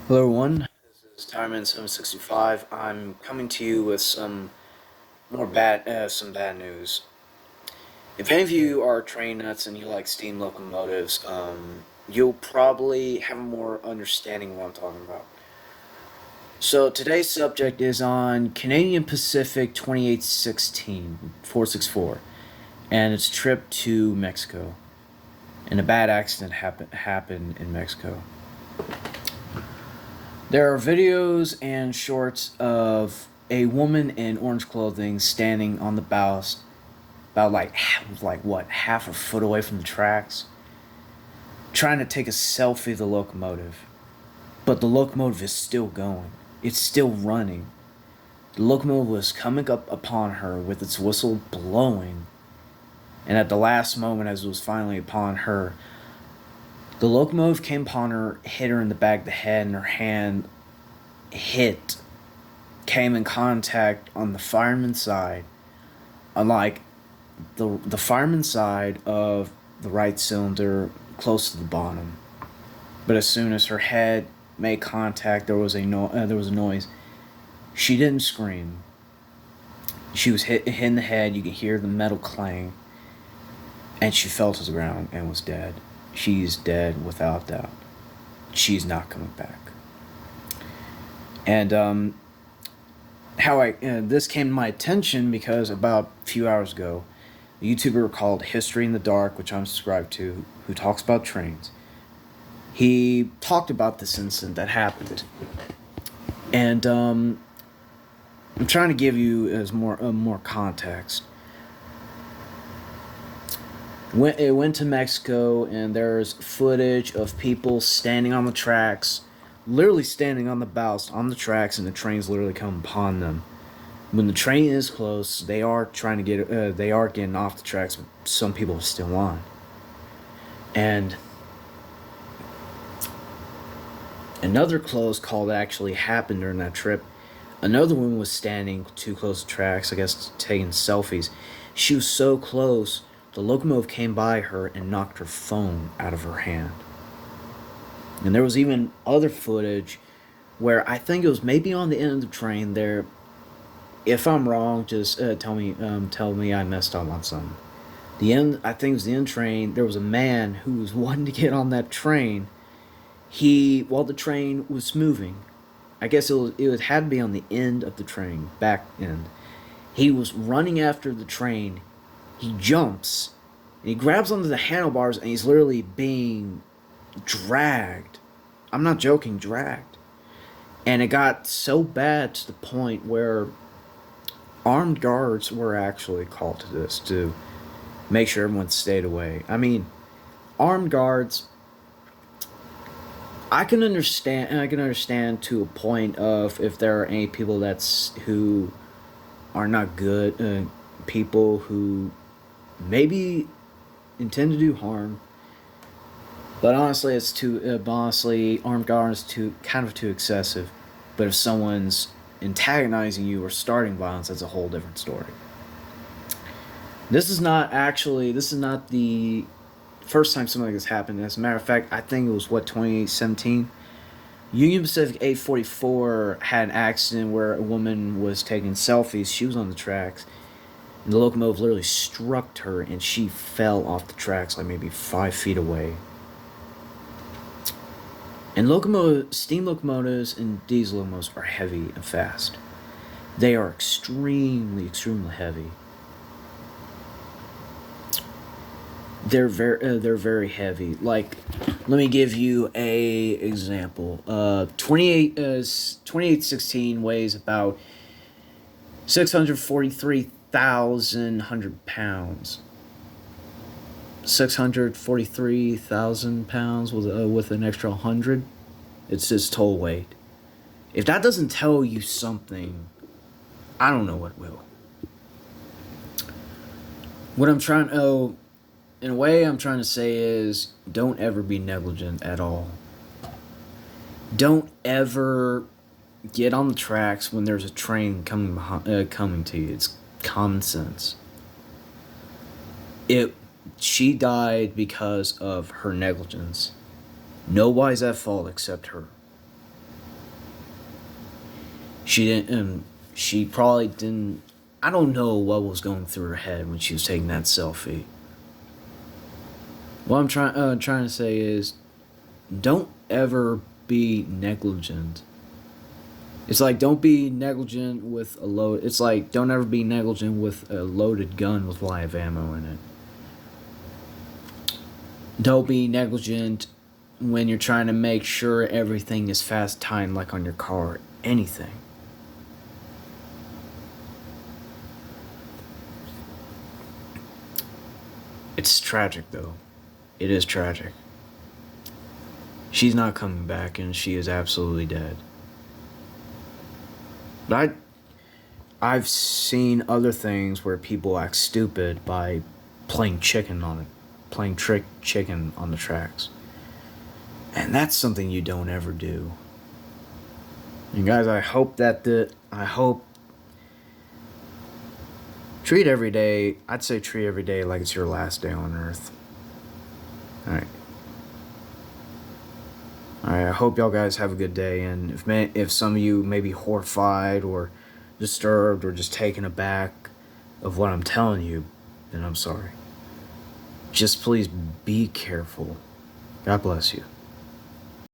Hello, everyone. This is Tireman765. I'm coming to you with some bad news. If any of you are train nuts and you like steam locomotives, you'll probably have a more understanding of what I'm talking about. So today's subject is on Canadian Pacific 2816 464 and its trip to Mexico. And a bad accident happened in Mexico. There are videos and shorts of a woman in orange clothing standing on the bows, about like what, half a foot away from the tracks, trying to take a selfie of the locomotive. But the locomotive is still going. It's still running. The locomotive was coming up upon her with its whistle blowing, and at the last moment, as it was finally upon her, the locomotive came upon her, hit her in the back of the head, and her hand hit came in contact on the fireman's side, unlike the fireman's side of the right cylinder close to the bottom. But as soon as her head made contact, there was a noise. She didn't scream. She was hit in the head. You could hear the metal clang, and she fell to the ground and was dead. She's dead without doubt. She's not coming back. And how I this came to my attention because about a few hours ago, a YouTuber called History in the Dark, which I'm subscribed to, who talks about trains. He talked about this incident that happened, and I'm trying to give you as more context. It went to Mexico, and there's footage of people standing on the tracks, literally standing on the bows on the tracks, and the trains literally come upon them. When the train is close, they are trying to get they are getting off the tracks, but some people are still on. And another close call that actually happened during that trip. Another woman was standing too close to tracks, I guess, taking selfies. She was so close, the locomotive came by her and knocked her phone out of her hand. And there was even other footage where I think it was maybe on the end of the train there. If I'm wrong, just tell me I messed up on something. The end, I think it was the end train. There was a man who was wanting to get on that train. While the train was moving, I guess it had to be on the end of the train, back end. He was running after the train. He jumps and he grabs onto the handlebars and he's literally being dragged. I'm not joking, dragged. And it got so bad to the point where armed guards were actually called to this to make sure everyone stayed away. I mean, armed guards, I can understand to a point of if there are any people who are not good people who maybe intend to do harm. But honestly, armed guards too kind of too excessive. But if someone's antagonizing you or starting violence, that's a whole different story. This is not the first time something like this happened. As a matter of fact, I think it was 2017. Union Pacific 844 had an accident where a woman was taking selfies. She was on the tracks, and the locomotive literally struck her, and she fell off the tracks like maybe 5 feet away. And steam locomotives and diesel locomotives are heavy and fast. They are extremely heavy. They're very heavy. Like, let me give you a example. 2816 weighs about 643,000 pounds. 643,000 pounds with an extra 100. It's just total weight. If that doesn't tell you something, I don't know what will. What I'm trying oh in a way I'm trying to say is don't ever be negligent at all. Don't ever get on the tracks when there's a train coming to you. It's common sense. She died because of her negligence. Nobody's at fault except her. She didn't. She probably didn't. I don't know what was going through her head when she was taking that selfie. What I'm trying to say is, don't ever be negligent. It's like don't be negligent with a load. It's like don't ever be negligent with a loaded gun with live ammo in it. Don't be negligent when you're trying to make sure everything is fast timed, like on your car. Anything. It's tragic, though. It is tragic. She's not coming back, and she is absolutely dead. But I've seen other things where people act stupid by playing chicken on it, playing trick chicken on the tracks. And that's something you don't ever do. And guys, I hope treat every day, I'd say treat every day like it's your last day on earth. Alright. Alright, I hope y'all guys have a good day, and if some of you may be horrified or disturbed or just taken aback of what I'm telling you, then I'm sorry. Just please be careful. God bless you.